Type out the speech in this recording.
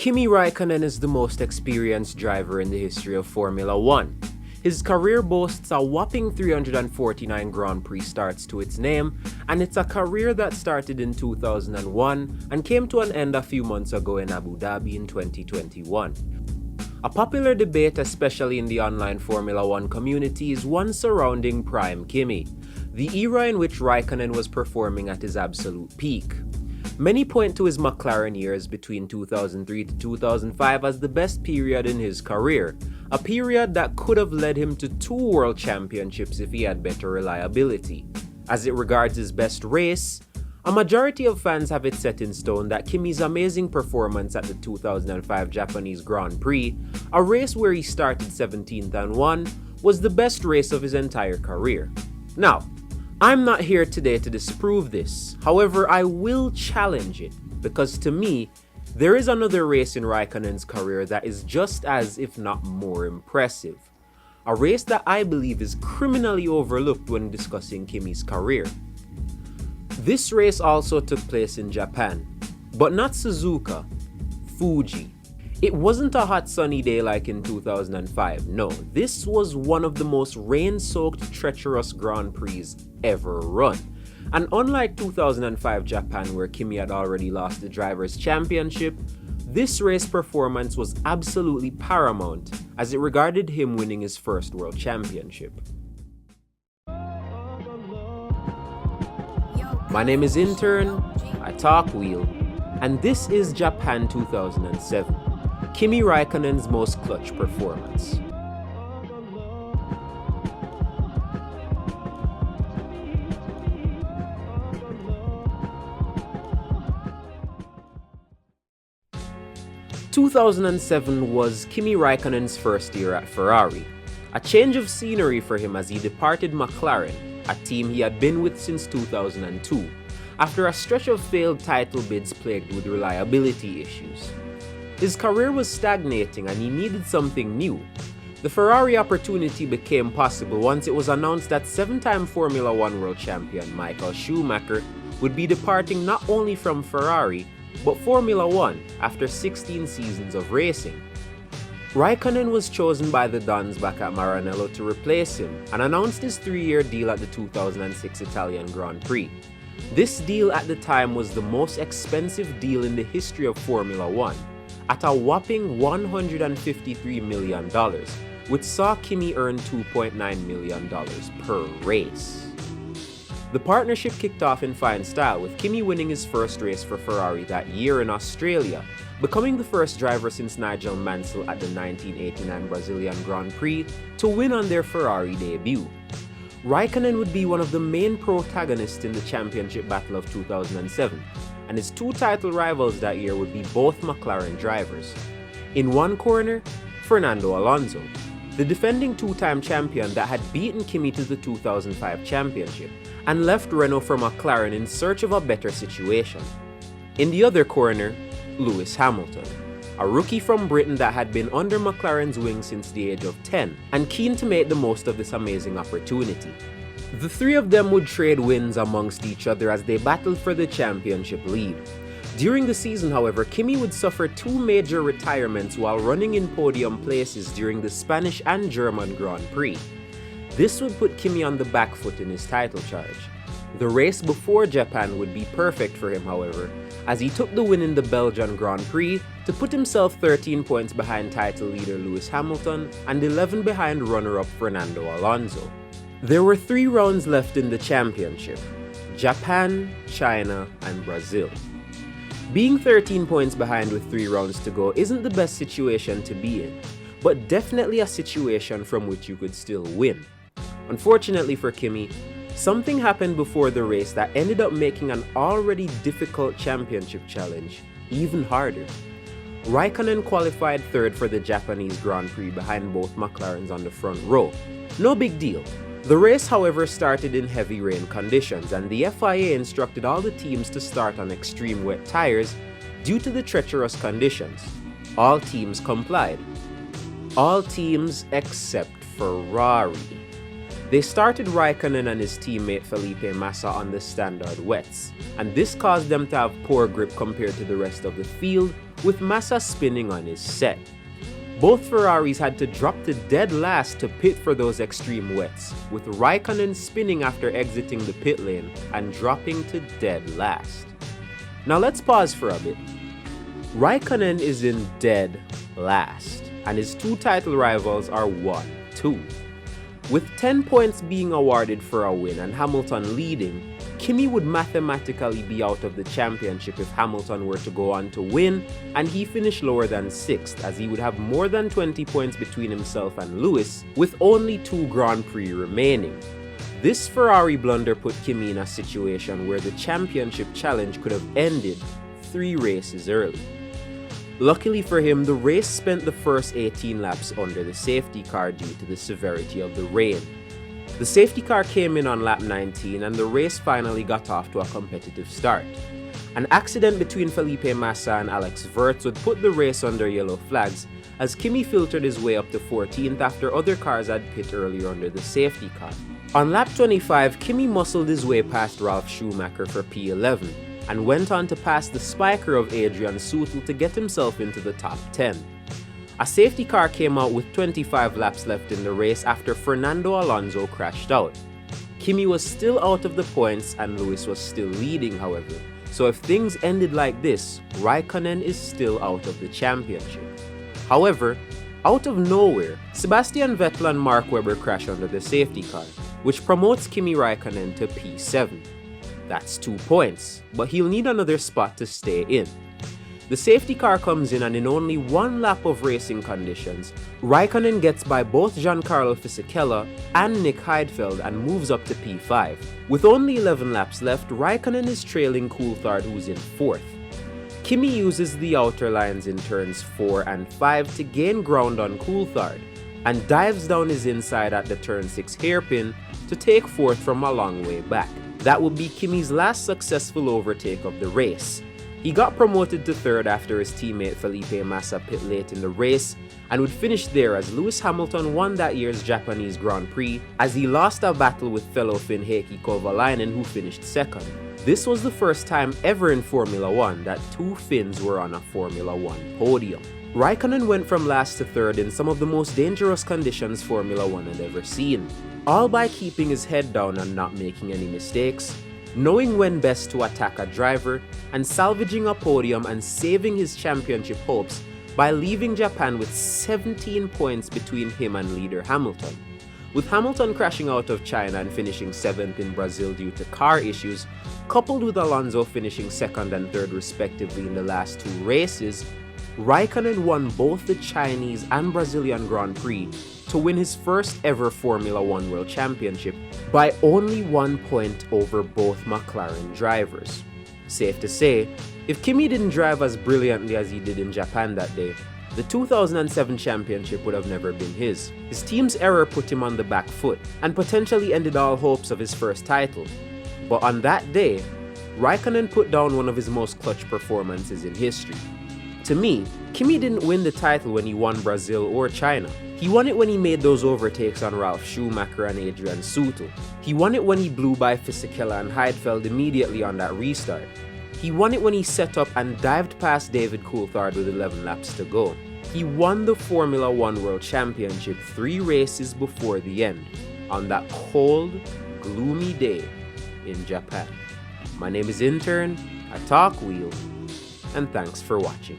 Kimi Raikkonen is the most experienced driver in the history of Formula 1. His career boasts a whopping 349 Grand Prix starts to its name, and it's a career that started in 2001 and came to an end a few months ago in Abu Dhabi in 2021. A popular debate, especially in the online Formula 1 community, is one surrounding Prime Kimi, the era in which Raikkonen was performing at his absolute peak. Many point to his McLaren years between 2003 to 2005 as the best period in his career, a period that could have led him to 2 world championships if he had better reliability. As it regards his best race, a majority of fans have it set in stone that Kimi's amazing performance at the 2005 Japanese Grand Prix, a race where he started 17th and won, was the best race of his entire career. Now, I'm not here today to disprove this, however I will challenge it, because to me, there is another race in Raikkonen's career that is just as, if not more, impressive. A race that I believe is criminally overlooked when discussing Kimi's career. This race also took place in Japan, but not Suzuka, Fuji. It wasn't a hot sunny day like in 2005, no, this was one of the most rain-soaked, treacherous Grand Prix ever run. And unlike 2005 Japan where Kimi had already lost the Drivers' Championship, this race performance was absolutely paramount as it regarded him winning his first World Championship. My name is Intern, I talk wheel, and this is Japan 2007. Kimi Raikkonen's most clutch performance. (2007) was Kimi Raikkonen's first year at Ferrari. A change of scenery for him as he departed McLaren, a team he had been with since 2002, after a stretch of failed title bids plagued with reliability issues. His career was stagnating and he needed something new. The Ferrari opportunity became possible once it was announced that 7-time Formula 1 world champion Michael Schumacher would be departing not only from Ferrari, but Formula 1 after 16 seasons of racing. Raikkonen was chosen by the Dons back at Maranello to replace him and announced his 3-year deal at the 2006 Italian Grand Prix. This deal at the time was the most expensive deal in the history of Formula 1, at a whopping $153 million, which saw Kimi earn $2.9 million per race. The partnership kicked off in fine style, with Kimi winning his first race for Ferrari that year in Australia, becoming the first driver since Nigel Mansell at the 1989 Brazilian Grand Prix to win on their Ferrari debut. Raikkonen would be one of the main protagonists in the championship battle of 2007, and his 2 title rivals that year would be both McLaren drivers. In one corner, Fernando Alonso, the defending 2-time champion that had beaten Kimi to the 2005 championship and left Renault for McLaren in search of a better situation. In the other corner, Lewis Hamilton, a rookie from Britain that had been under McLaren's wing since the age of 10 and keen to make the most of this amazing opportunity. The 3 of them would trade wins amongst each other as they battled for the championship lead. During the season, however, Kimi would suffer 2 major retirements while running in podium places during the Spanish and German Grand Prix. This would put Kimi on the back foot in his title charge. The race before Japan would be perfect for him, however, as he took the win in the Belgian Grand Prix to put himself 13 points behind title leader Lewis Hamilton and 11 behind runner-up Fernando Alonso. There were 3 rounds left in the championship: Japan, China, and Brazil. Being 13 points behind with 3 rounds to go isn't the best situation to be in, but definitely a situation from which you could still win. Unfortunately for Kimi, something happened before the race that ended up making an already difficult championship challenge even harder. Raikkonen qualified 3rd for the Japanese Grand Prix behind both McLarens on the front row. No big deal. The race, however, started in heavy rain conditions, and the FIA instructed all the teams to start on extreme wet tires due to the treacherous conditions. All teams complied. All teams except Ferrari. They started Raikkonen and his teammate Felipe Massa on the standard wets, and this caused them to have poor grip compared to the rest of the field, with Massa spinning on his set. Both Ferraris had to drop to dead last to pit for those extreme wets, with Raikkonen spinning after exiting the pit lane and dropping to dead last. Now let's pause for a bit. Raikkonen is in dead last, and his two title rivals are 1-2. With 10 points being awarded for a win and Hamilton leading, Kimi would mathematically be out of the championship if Hamilton were to go on to win and he finished lower than 6th, as he would have more than 20 points between himself and Lewis with only 2 Grand Prix remaining. This Ferrari blunder put Kimi in a situation where the championship challenge could have ended 3 races early. Luckily for him, the race spent the first 18 laps under the safety car due to the severity of the rain. The safety car came in on lap 19 and the race finally got off to a competitive start. An accident between Felipe Massa and Alex Wurz would put the race under yellow flags as Kimi filtered his way up to 14th after other cars had pit earlier under the safety car. On lap 25, Kimi muscled his way past Ralf Schumacher for P11 and went on to pass the spiker of Adrian Sutil to get himself into the top 10. A safety car came out with 25 laps left in the race after Fernando Alonso crashed out. Kimi was still out of the points and Lewis was still leading, however, so if things ended like this, Raikkonen is still out of the championship. However, out of nowhere, Sebastian Vettel and Mark Webber crash under the safety car, which promotes Kimi Raikkonen to P7. That's 2 points, but he'll need another spot to stay in. The safety car comes in and in only 1 lap of racing conditions, Raikkonen gets by both Giancarlo Fisichella and Nick Heidfeld and moves up to P5. With only 11 laps left, Raikkonen is trailing Coulthard, who's in 4th. Kimi uses the outer lines in turns 4 and 5 to gain ground on Coulthard, and dives down his inside at the turn 6 hairpin to take 4th from a long way back. That would be Kimi's last successful overtake of the race. He got promoted to 3rd after his teammate Felipe Massa pit late in the race and would finish there as Lewis Hamilton won that year's Japanese Grand Prix as he lost a battle with fellow Finn Heikki Kovalainen, who finished 2nd. This was the first time ever in Formula 1 that 2 Finns were on a Formula 1 podium. Raikkonen went from last to 3rd in some of the most dangerous conditions Formula 1 had ever seen, all by keeping his head down and not making any mistakes, knowing when best to attack a driver, and salvaging a podium and saving his championship hopes by leaving Japan with 17 points between him and leader Hamilton. With Hamilton crashing out of China and finishing 7th in Brazil due to car issues, coupled with Alonso finishing 2nd and 3rd respectively in the last 2 races, Raikkonen won both the Chinese and Brazilian Grand Prix to win his first ever Formula 1 World Championship by only 1 point over both McLaren drivers. Safe to say, if Kimi didn't drive as brilliantly as he did in Japan that day, the 2007 championship would have never been his. His team's error put him on the back foot and potentially ended all hopes of his first title. But on that day, Raikkonen put down one of his most clutch performances in history. To me, Kimi didn't win the title when he won Brazil or China. He won it when he made those overtakes on Ralf Schumacher and Adrian Sutil. He won it when he blew by Fisichella and Heidfeld immediately on that restart. He won it when he set up and dived past David Coulthard with 11 laps to go. He won the Formula 1 World Championship 3 races before the end, on that cold, gloomy day in Japan. My name is Intern, I talk wheel, and thanks for watching.